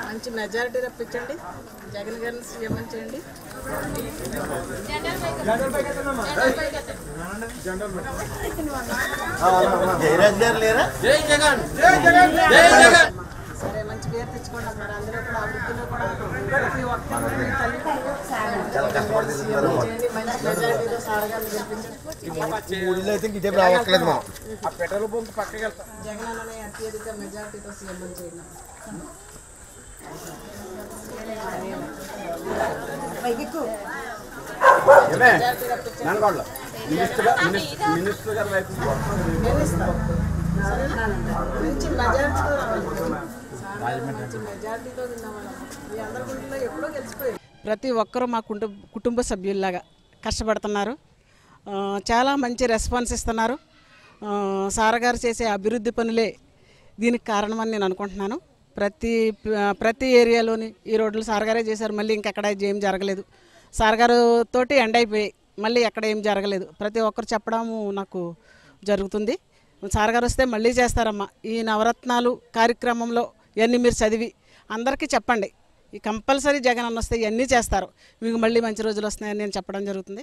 మంచి మెజారిటీ రప్పించండి, జగన్ గారిని సీఎం చేయండి. సరే, మంచి పేరు తెచ్చుకోండి అన్నారు. అందులో కూడా అభివృద్ధిలో కూడా ప్రతి ఒక్కరు మంచి మెజారిటీలో సార్ గారిని గెలిపించండి. జగన్ అన్ననే అత్యధిక మెజారిటీతో సీఎం చేయండి. మంచి మెజారిటీతో ఎప్పుడో గెలిచిపోయి ప్రతి ఒక్కరూ మా కుటుంబ సభ్యుల్లాగా కష్టపడుతున్నారు. చాలా మంచి రెస్పాన్స్ ఇస్తున్నారు. సార్ గారు చేసే అభివృద్ధి పనులే దీనికి కారణమని నేను అనుకుంటున్నాను. ప్రతి ఏరియాలోని ఈ రోడ్లు సార్ గారే చేశారు. మళ్ళీ ఇంకెక్కడ ఏం జరగలేదు. సార్ గారు తోటి ఎండ్ అయిపోయాయి. మళ్ళీ ఎక్కడ ఏం జరగలేదు. ప్రతి ఒక్కరు చెప్పడము నాకు జరుగుతుంది. సార్ గారు వస్తే మళ్ళీ చేస్తారమ్మా. ఈ నవరత్నాలు కార్యక్రమంలో ఇవన్నీ మీరు చదివి అందరికీ చెప్పండి. ఈ కంపల్సరీ జగన్ అన్న వస్తే ఇవన్నీ చేస్తారు. మీకు మళ్ళీ మంచి రోజులు వస్తున్నాయని నేను చెప్పడం జరుగుతుంది.